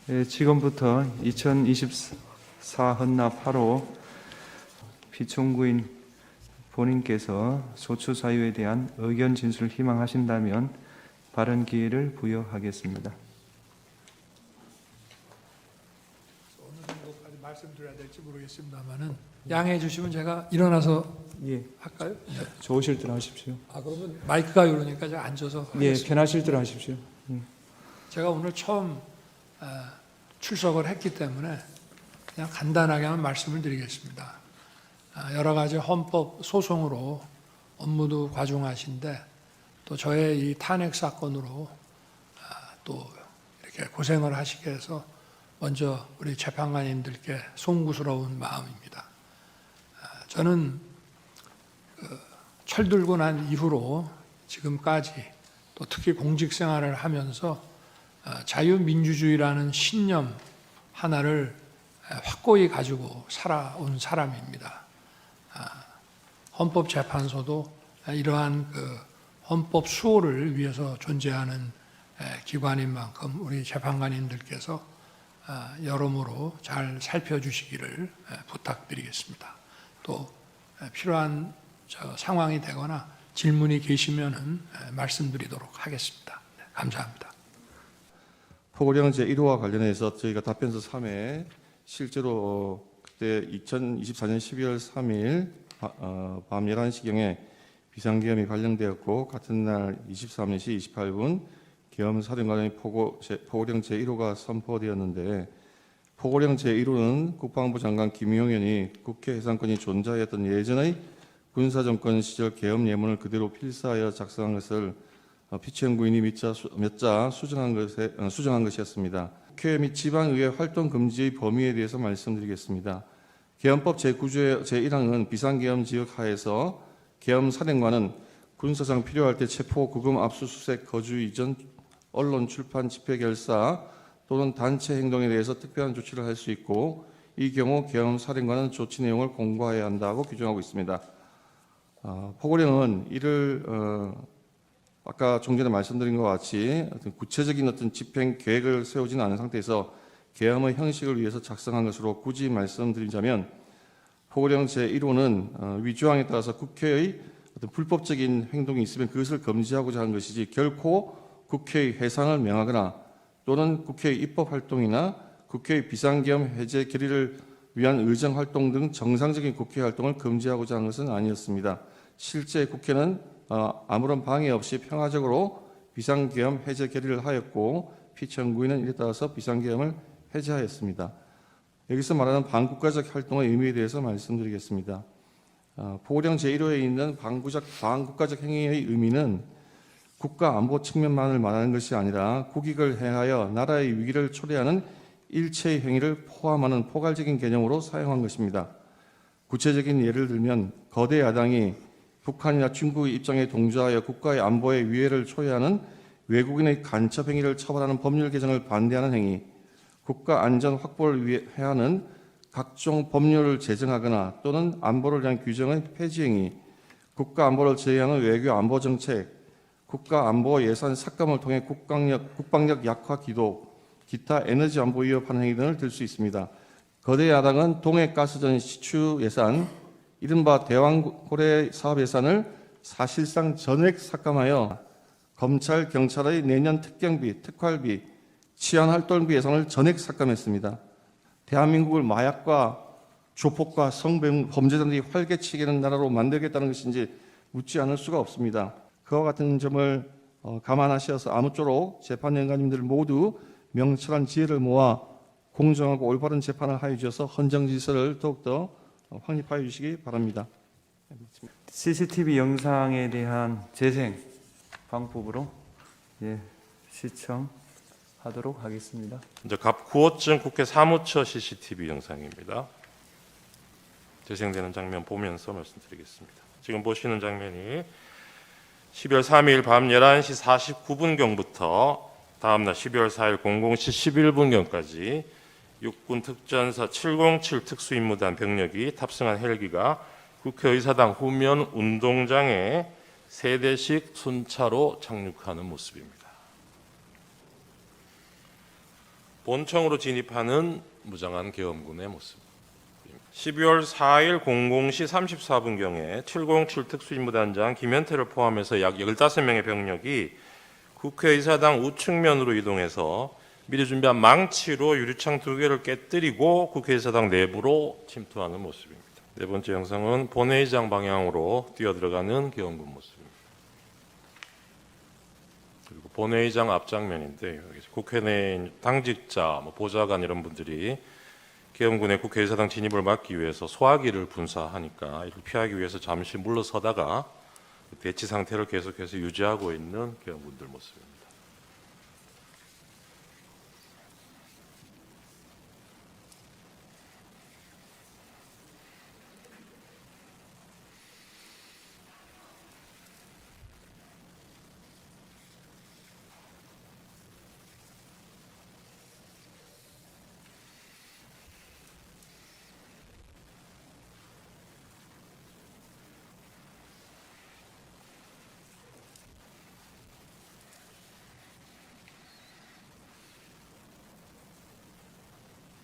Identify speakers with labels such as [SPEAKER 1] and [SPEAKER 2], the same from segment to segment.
[SPEAKER 1] 지금부터 2024 헌납 8호 피청구인 본인께서 소추 사유에 대한 의견 진술을 희망하신다면 발언 기회를 부여하겠습니다.
[SPEAKER 2] 어느 정도까지 말씀드려야 될지 모르겠습니다만은 양해해 주시면 제가 일어나서 할까요?
[SPEAKER 1] 좋으실 대로 하십시오.
[SPEAKER 2] 그러면 마이크가 이러니까 제가 앉아서 하겠습니다.
[SPEAKER 1] 편하실 대로 하십시오.
[SPEAKER 2] 제가 오늘 처음 출석을 했기 때문에 그냥 간단하게만 말씀을 드리겠습니다. 여러 가지 헌법 소송으로 업무도 과중하신데 또 저의 이 탄핵 사건으로 또 이렇게 고생을 하시게 해서 먼저 우리 재판관님들께 송구스러운 마음입니다. 저는 철들고 난 이후로 지금까지 또 특히 공직 생활을 하면서 자유민주주의라는 신념 하나를 확고히 가지고 살아온 사람입니다. 헌법재판소도 이러한 헌법 수호를 위해서 존재하는 기관인 만큼 우리 재판관님들께서 여러모로 잘 살펴주시기를 부탁드리겠습니다. 또 필요한 상황이 되거나 질문이 계시면은 말씀드리도록 하겠습니다. 감사합니다.
[SPEAKER 3] 포고령 제1호와 관련해서 저희가 답변서 3회 실제로 그때 2024년 12월 3일 밤 11시경에 비상계엄이 발령되었고 같은 날 23시 28분 계엄사령관의 포고령 제1호가 선포되었는데 포고령 제1호는 국방부 장관 김용현이 국회 해산권이 존재하였던 예전의 군사정권 시절 계엄 예문을 그대로 필사하여 작성한 것을 피청구인이 몇 자 수정한 것이었습니다. 국회 및 지방의회 활동 금지의 범위에 대해서 말씀드리겠습니다. 계엄법 제9조의 제1항은 비상계엄 지역 하에서 계엄 사령관은 군사상 필요할 때 체포, 구금, 압수수색, 거주 이전, 언론, 출판, 집회 결사 또는 단체 행동에 대해서 특별한 조치를 할 수 있고 이 경우 계엄 사령관은 조치 내용을 공고해야 한다고 규정하고 있습니다. 포고령은 이를 아까 좀 전에 말씀드린 것 같이 구체적인 집행 계획을 세우지는 않은 상태에서 계엄의 형식을 위해서 작성한 것으로 굳이 말씀드리자면 포고령 제1호는 위조항에 따라서 국회의 불법적인 행동이 있으면 그것을 금지하고자 한 것이지 결코 국회의 해산을 명하거나 또는 국회의 입법활동이나 국회의 비상계엄 해제 결의를 위한 의정활동 등 정상적인 국회 활동을 금지하고자 한 것은 아니었습니다. 실제 국회는 아무런 방해 없이 평화적으로 비상계엄 해제 결의를 하였고 피청구인은 이에 따라서 비상계엄을 해제하였습니다. 여기서 말하는 반국가적 활동의 의미에 대해서 말씀드리겠습니다. 포고령 제1호에 있는 반국가적 행위의 의미는 국가 안보 측면만을 말하는 것이 아니라 국익을 해하여 나라의 위기를 초래하는 일체의 행위를 포함하는 포괄적인 개념으로 사용한 것입니다. 구체적인 예를 들면 거대 야당이 북한이나 중국의 입장에 동조하여 국가의 안보에 위해를 초래하는 외국인의 간첩 행위를 처벌하는 법률 개정을 반대하는 행위, 국가 안전 확보를 위해 하는 각종 법률을 제정하거나 또는 안보를 위한 규정의 폐지 행위, 국가 안보를 제외하는 외교 안보 정책, 국가 안보 예산 삭감을 통해 국방력 약화 기도, 기타 에너지 안보 위협하는 행위 등을 들 수 있습니다. 거대 야당은 동해가스전 시추 예산, 이른바 대왕고래 사업 예산을 사실상 전액 삭감하여 검찰, 경찰의 내년 특경비, 특활비, 치안활동비 예산을 전액 삭감했습니다. 대한민국을 마약과 조폭과 성범죄자들이 활개치게 하는 나라로 만들겠다는 것인지 묻지 않을 수가 없습니다. 그와 같은 점을 감안하셔서 아무쪼록 재판연관님들 모두 명철한 지혜를 모아 공정하고 올바른 재판을 하여 주셔서 헌정질서를 더욱더 확립하여 주시기 바랍니다.
[SPEAKER 1] CCTV 영상에 대한 재생 방법으로 시청하도록 하겠습니다.
[SPEAKER 4] 이제 갑 9호증 국회 사무처 CCTV 영상입니다. 재생되는 장면 보면서 말씀드리겠습니다. 지금 보시는 장면이 12월 3일 밤 11시 49분경부터 다음날 12월 4일 00시 11분경까지 육군 특전사 707 특수임무단 병력이 탑승한 헬기가 국회의사당 후면 운동장에 3대씩 순차로 착륙하는 모습입니다. 본청으로 진입하는 무장한 계엄군의 모습. 12월 4일 00시 34분경에 707 특수임무단장 김현태를 포함해서 약 15명의 병력이 국회의사당 우측면으로 이동해서 미리 준비한 망치로 유리창 2개를 깨뜨리고 국회의사당 내부로 침투하는 모습입니다. 네 번째 영상은 본회의장 방향으로 뛰어들어가는 계엄군 모습입니다. 그리고 본회의장 앞장면인데 국회 내 당직자, 보좌관 이런 분들이 계엄군의 국회의사당 진입을 막기 위해서 소화기를 분사하니까 이를 피하기 위해서 잠시 물러서다가 대치 상태를 계속해서 유지하고 있는 계엄군들 모습입니다.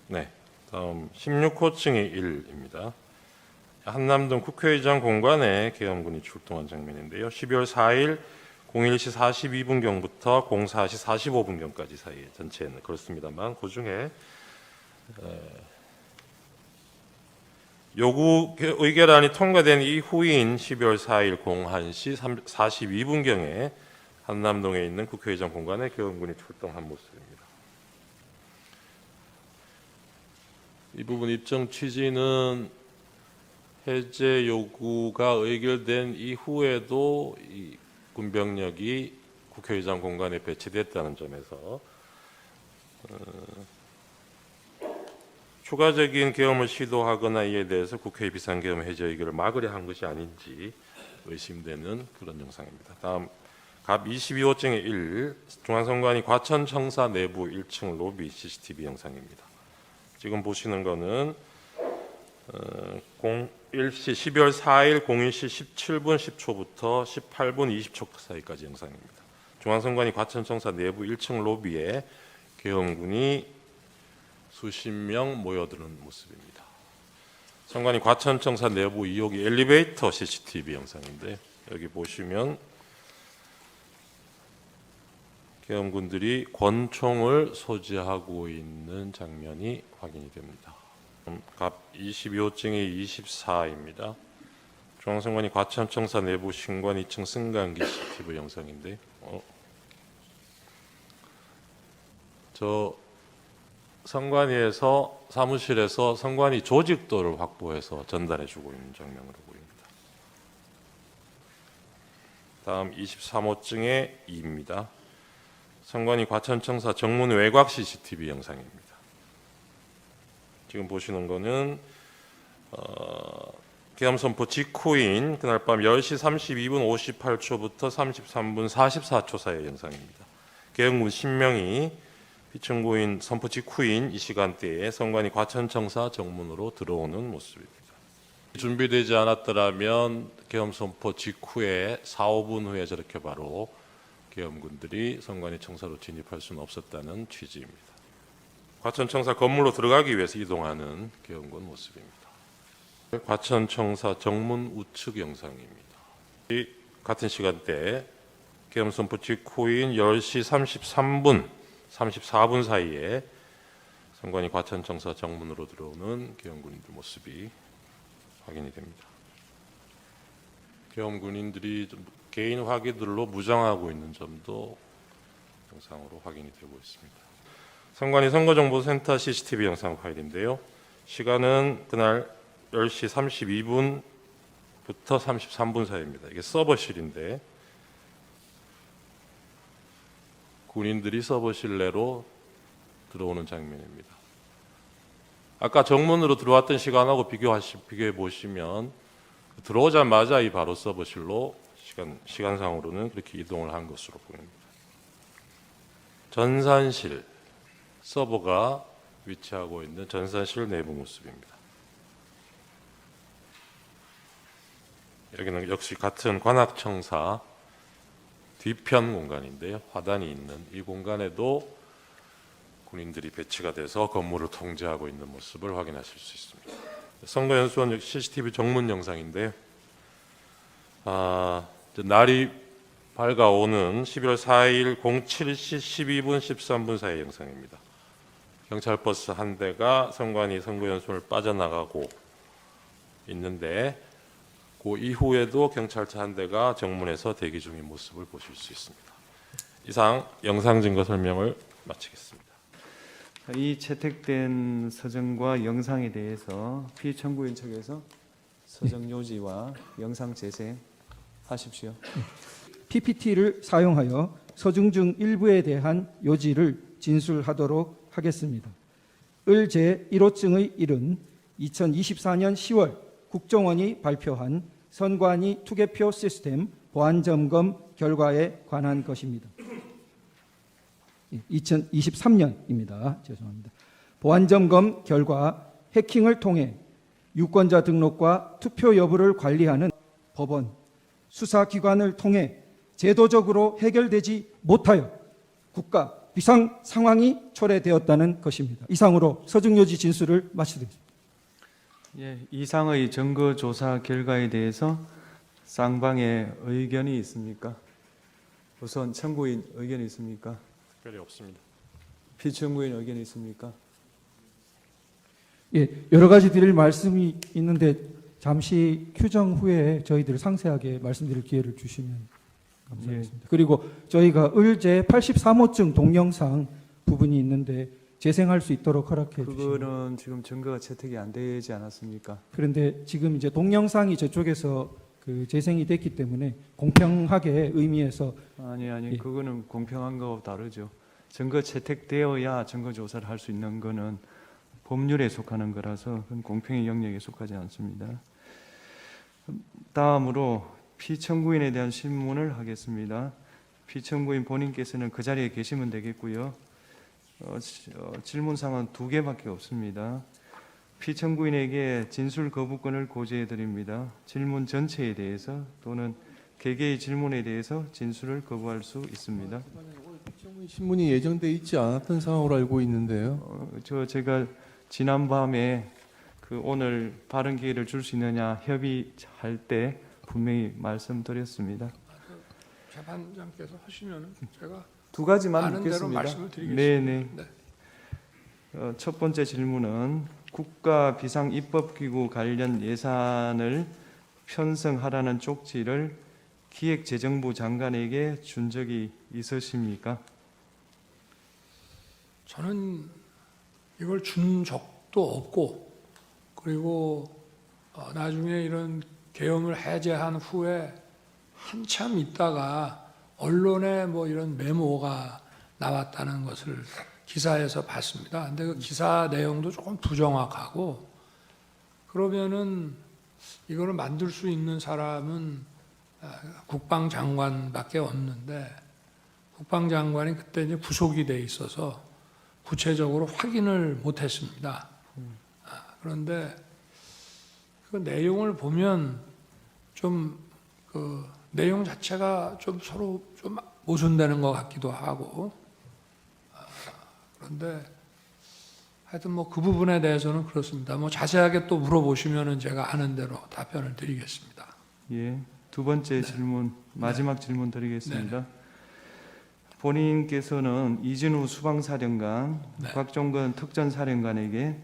[SPEAKER 4] 네, 다음 16호증이 1입니다. 한남동 국회의장 공관에 계엄군이 출동한 장면인데요. 12월 4일 01시 42분경부터 04시 45분경까지 사이에 전체는 그렇습니다만 그중에 요구 의결안이 통과된 이후인 12월 4일 01시 42분경에 한남동에 있는 국회의장 공관에 계엄군이 출동한 모습입니다. 이 부분 입정 취지는 해제 요구가 의결된 이후에도 이 군병력이 국회의장 공간에 배치됐다는 점에서 추가적인 계엄을 시도하거나 이에 대해서 국회 비상계엄 해제 의결을 막으려 한 것이 아닌지 의심되는 그런 영상입니다. 다음 갑 22호증의 1 중앙선관위 과천청사 내부 1층 로비 CCTV 영상입니다. 지금 보시는 거는 12월 4일 01시 17분 10초부터 18분 20초 사이까지 영상입니다. 중앙선관위 과천청사 내부 1층 로비에 계엄군이 수십 명 모여드는 모습입니다. 선관위 과천청사 내부 2호기 엘리베이터 CCTV 영상인데 여기 보시면 계엄군들이 권총을 소지하고 있는 장면이 확인이 됩니다. 갑 22호증이 24입니다. 중앙선관위 과천청사 내부 신관 2층 승강기 CCTV 영상인데 저 선관위에서 사무실에서 선관위 조직도를 확보해서 전달해주고 있는 장면으로 보입니다. 다음 23호증의 2입니다. 선관위 과천청사 정문 외곽 CCTV 영상입니다. 지금 보시는 거는 계엄 선포 직후인 그날 밤 10시 32분 58초부터 33분 44초 사이의 영상입니다. 계엄군 10명이 피청구인 선포 직후인 이 시간대에 선관위 과천청사 정문으로 들어오는 모습입니다. 준비되지 않았더라면 계엄 선포 직후에 4, 5분 후에 저렇게 바로 계엄군들이 선관위 청사로 진입할 수는 없었다는 취지입니다. 과천청사 건물로 들어가기 위해서 이동하는 계엄군 모습입니다. 과천청사 정문 우측 영상입니다. 이 같은 시간대 계엄 선포 직후인 10시 33분 34분 사이에 선관위 과천청사 정문으로 들어오는 계엄군인들 모습이 확인이 됩니다. 계엄군인들이 개인 화기들로 무장하고 있는 점도 영상으로 확인이 되고 있습니다. 선관위 선거정보센터 CCTV 영상 파일인데요. 시간은 그날 10시 32분부터 33분 사이입니다. 이게 서버실인데 군인들이 서버실 내로 들어오는 장면입니다. 아까 정문으로 들어왔던 시간하고 비교해 보시면 들어오자마자 이 바로 서버실로 시간상으로는 그렇게 이동을 한 것으로 보입니다. 전산실 서버가 위치하고 있는 전산실 내부 모습입니다. 여기는 역시 같은 관악청사 뒤편 공간인데요. 화단이 있는 이 공간에도 군인들이 배치가 돼서 건물을 통제하고 있는 모습을 확인하실 수 있습니다. 선거연수원 CCTV 정문 영상인데요. 이제 날이 밝아오는 11월 4일 07시 12분 13분 사이 영상입니다. 경찰 버스 한 대가 선관위 선거연수원을 빠져나가고 있는데 그 이후에도 경찰차 한 대가 정문에서 대기 중인 모습을 보실 수 있습니다. 이상 영상 증거 설명을 마치겠습니다.
[SPEAKER 1] 이 채택된 서정과 영상에 대해서 피청구인 측에서 서정 요지와 영상 재생하십시오.
[SPEAKER 5] PPT를 사용하여 서중 중 일부에 대한 요지를 진술하도록 하겠습니다. 을 제1호증의 1은 2024년 10월 국정원이 발표한 선관위 투개표 시스템 보안 점검 결과에 관한 것입니다. 2023년입니다. 죄송합니다. 보안 점검 결과 해킹을 통해 유권자 등록과 투표 여부를 관리하는 법원, 수사기관을 통해 제도적으로 해결되지 못하여 국가 비상 상황이 초래되었다는 것입니다. 이상으로 서증요지 진술을 마치겠습니다.
[SPEAKER 1] 예, 이상의 증거 조사 결과에 대해서 쌍방의 의견이 있습니까? 우선 청구인 의견이 있습니까?
[SPEAKER 4] 특별히 없습니다.
[SPEAKER 1] 피청구인 의견이 있습니까?
[SPEAKER 5] 예, 여러 가지 드릴 말씀이 있는데 잠시 휴정 후에 저희들 상세하게 말씀드릴 기회를 주시면 감사하겠습니다. 그리고 저희가 을제 83호증 동영상 부분이 있는데 재생할 수 있도록 허락해 주시면.
[SPEAKER 1] 그거는 지금 증거가 채택이 안 되지 않았습니까?
[SPEAKER 5] 그런데 지금 이제 동영상이 저쪽에서 그 재생이 됐기 때문에 공평하게 의미해서
[SPEAKER 1] 아니
[SPEAKER 5] 예.
[SPEAKER 1] 그거는 공평한 거하고 다르죠. 증거 채택되어야 증거 조사를 할 수 있는 거는 법률에 속하는 거라서 그건 공평의 영역에 속하지 않습니다. 다음으로 피청구인에 대한 신문을 하겠습니다. 피청구인 본인께서는 그 자리에 계시면 되겠고요. 질문사항은 2개밖에 없습니다. 피청구인에게 진술 거부권을 고지해 드립니다. 질문 전체에 대해서 또는 개개의 질문에 대해서 진술을 거부할 수 있습니다.
[SPEAKER 6] 신문이 예정돼 있지 않았던 상황으로 알고 있는데요.
[SPEAKER 1] 제가 지난밤에 오늘 발언 기회를 줄 수 있느냐 협의할 때 분명히 말씀드렸습니다.
[SPEAKER 2] 재판장께서 하시면 제가
[SPEAKER 1] 2가지만
[SPEAKER 2] 아는 대로
[SPEAKER 1] 묻겠습니다.
[SPEAKER 2] 말씀을 드리겠습니다.
[SPEAKER 1] 네네.
[SPEAKER 2] 네.
[SPEAKER 1] 첫 번째 질문은 국가 비상 입법기구 관련 예산을 편성하라는 쪽지를 기획재정부 장관에게 준 적이 있으십니까?
[SPEAKER 2] 저는 이걸 준 적도 없고 그리고 나중에 이런 계엄을 해제한 후에 한참 있다가 언론에 뭐 이런 메모가 나왔다는 것을 기사에서 봤습니다. 근데 그 기사 내용도 조금 부정확하고 그러면은 이거를 만들 수 있는 사람은 국방장관밖에 없는데 국방장관이 그때 이제 구속이 돼 있어서 구체적으로 확인을 못했습니다. 그런데 그 내용을 보면 좀 그 내용 자체가 좀 서로 좀 모순되는 것 같기도 하고 그런데 하여튼 뭐 그 부분에 대해서는 그렇습니다. 뭐 자세하게 또 물어보시면은 제가 아는 대로 답변을 드리겠습니다.
[SPEAKER 1] 예. 2번째 질문, 마지막 질문 드리겠습니다. 본인께서는 이진우 수방사령관, 곽종건 특전사령관에게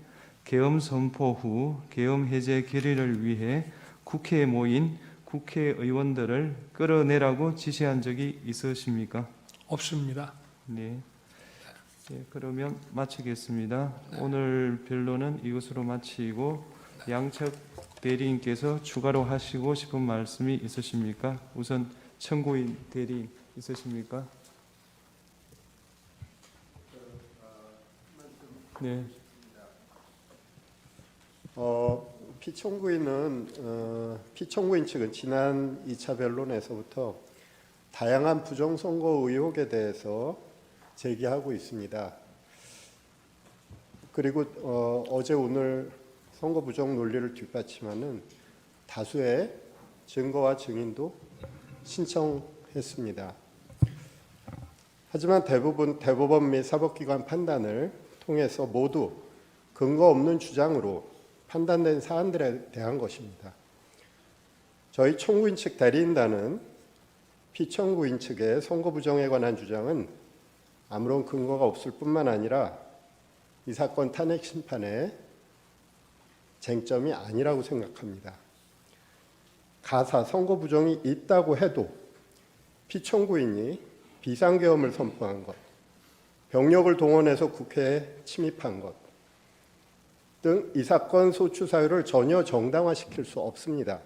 [SPEAKER 1] 계엄 선포 후 계엄 해제 결의를 위해 국회에 모인 국회의원들을 끌어내라고 지시한 적이 있으십니까?
[SPEAKER 2] 없습니다.
[SPEAKER 1] 네. 예, 그러면 마치겠습니다. 오늘 변론은 이것으로 마치고 양측 대리인께서 추가로 하시고 싶은 말씀이 있으십니까? 우선 청구인 대리인 있으십니까? 네.
[SPEAKER 7] 피청구인 측은 지난 2차 변론에서부터 다양한 부정선거 의혹에 대해서 제기하고 있습니다. 그리고 어제 오늘 선거 부정 논리를 뒷받침하는 다수의 증거와 증인도 신청했습니다. 하지만 대법원 및 사법기관 판단을 통해서 모두 근거 없는 주장으로 판단된 사안들에 대한 것입니다. 저희 청구인 측 대리인단은 피청구인 측의 선고 부정에 관한 주장은 아무런 근거가 없을 뿐만 아니라 이 사건 탄핵 심판의 쟁점이 아니라고 생각합니다. 가사 선고 부정이 있다고 해도 피청구인이 비상계엄을 선포한 것, 병력을 동원해서 국회에 침입한 것 등 이 사건 소추 사유를 전혀 정당화시킬 수 없습니다.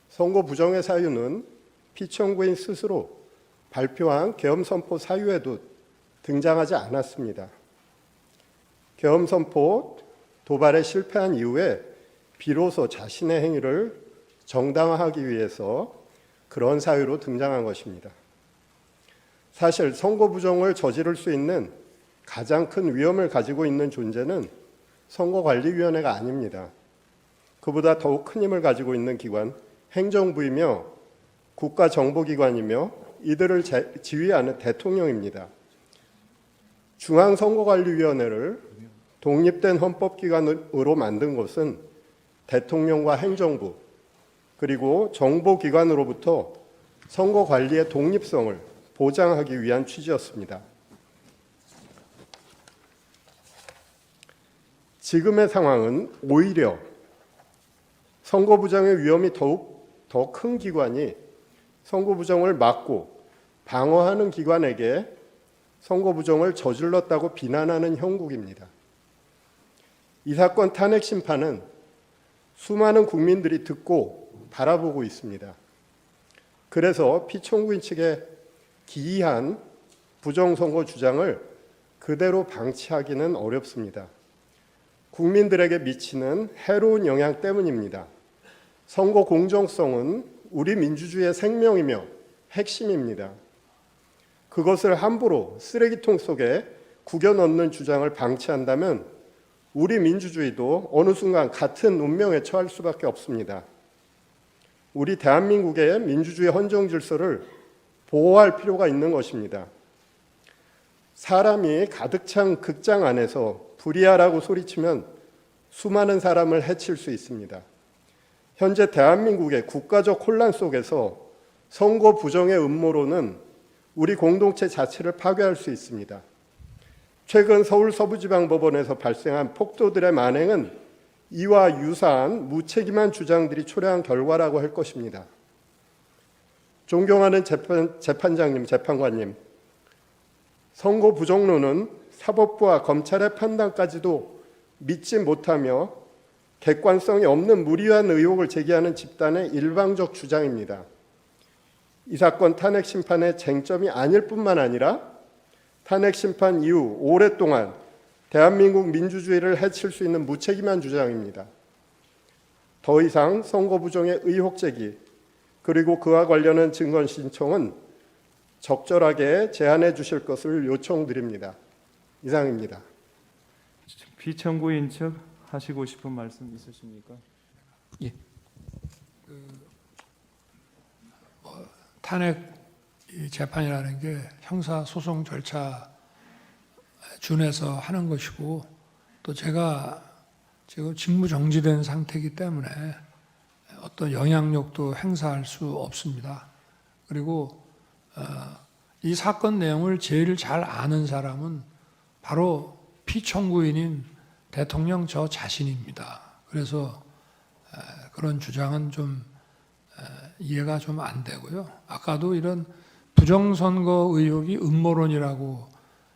[SPEAKER 7] 선고 부정의 사유는 피청구인 스스로 발표한 계엄 선포 사유에도 등장하지 않았습니다. 계엄 선포 도발에 실패한 이후에 비로소 자신의 행위를 정당화하기 위해서 그런 사유로 등장한 것입니다. 사실 선거 부정을 저지를 수 있는 가장 큰 위험을 가지고 있는 존재는 선거관리위원회가 아닙니다. 그보다 더욱 큰 힘을 가지고 있는 기관, 행정부이며 국가정보기관이며 이들을 지휘하는 대통령입니다. 중앙선거관리위원회를 독립된 헌법기관으로 만든 것은 대통령과 행정부 그리고 정보기관으로부터 선거관리의 독립성을 보장하기 위한 취지였습니다. 지금의 상황은 오히려 선거 부정의 위험이 더욱 더 큰 기관이 선거 부정을 막고 방어하는 기관에게 선거 부정을 저질렀다고 비난하는 형국입니다. 이 사건 탄핵 심판은 수많은 국민들이 듣고 바라보고 있습니다. 그래서 피청구인 측의 기이한 부정선거 주장을 그대로 방치하기는 어렵습니다. 국민들에게 미치는 해로운 영향 때문입니다. 선거 공정성은 우리 민주주의의 생명이며 핵심입니다. 그것을 함부로 쓰레기통 속에 구겨 넣는 주장을 방치한다면 우리 민주주의도 어느 순간 같은 운명에 처할 수밖에 없습니다. 우리 대한민국의 민주주의 헌정 질서를 보호할 필요가 있는 것입니다. 사람이 가득 찬 극장 안에서 불이야라고 소리치면 수많은 사람을 해칠 수 있습니다. 현재 대한민국의 국가적 혼란 속에서 선거 부정의 음모론은 우리 공동체 자체를 파괴할 수 있습니다. 최근 서울 서부지방법원에서 발생한 폭도들의 만행은 이와 유사한 무책임한 주장들이 초래한 결과라고 할 것입니다. 존경하는 재판장님, 재판관님, 선거 부정론은 사법부와 검찰의 판단까지도 믿지 못하며 객관성이 없는 무리한 의혹을 제기하는 집단의 일방적 주장입니다. 이 사건 탄핵 심판의 쟁점이 아닐 뿐만 아니라 탄핵 심판 이후 오랫동안 대한민국 민주주의를 해칠 수 있는 무책임한 주장입니다. 더 이상 선거 부정의 의혹 제기 그리고 그와 관련한 증거 신청은 적절하게 제한해 주실 것을 요청드립니다. 이상입니다.
[SPEAKER 1] 피청구인 측 하시고 싶은 말씀 있으십니까?
[SPEAKER 2] 탄핵 재판이라는 게 형사 소송 절차 준해서 하는 것이고 또 제가 지금 직무 정지된 상태이기 때문에 어떤 영향력도 행사할 수 없습니다. 그리고 이 사건 내용을 제일 잘 아는 사람은 바로 피청구인인 대통령 저 자신입니다. 그래서 그런 주장은 좀 이해가 좀 안 되고요. 아까도 이런 부정선거 의혹이 음모론이라고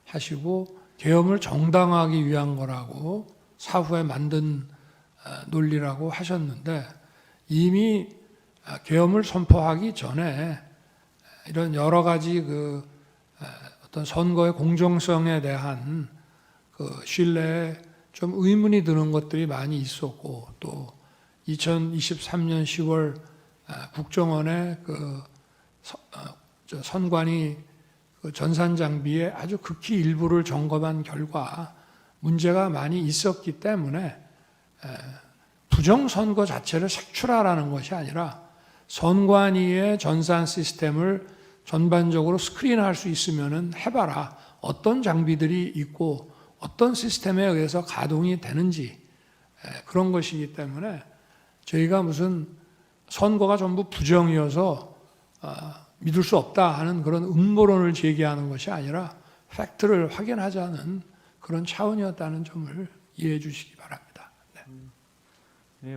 [SPEAKER 2] 하시고 계엄을 정당화하기 위한 거라고 사후에 만든 논리라고 하셨는데 이미 계엄을 선포하기 전에 이런 여러 가지 어떤 선거의 공정성에 대한 신뢰에 좀 의문이 드는 것들이 많이 있었고 또 2023년 10월 국정원의 선관위 전산 장비의 아주 극히 일부를 점검한 결과 문제가 많이 있었기 때문에 부정선거 자체를 색출하라는 것이 아니라 선관위의 전산 시스템을 전반적으로 스크린할 수 있으면은 해봐라. 어떤 장비들이 있고 어떤 시스템에 의해서 가동이 되는지 그런 것이기 때문에 저희가 무슨 선거가 전부 부정이어서 믿을 수 없다 하는 그런 음모론을 제기하는 것이 아니라 팩트를 확인하자는 그런 차원이었다는 점을 이해해 주시기 바랍니다. 네.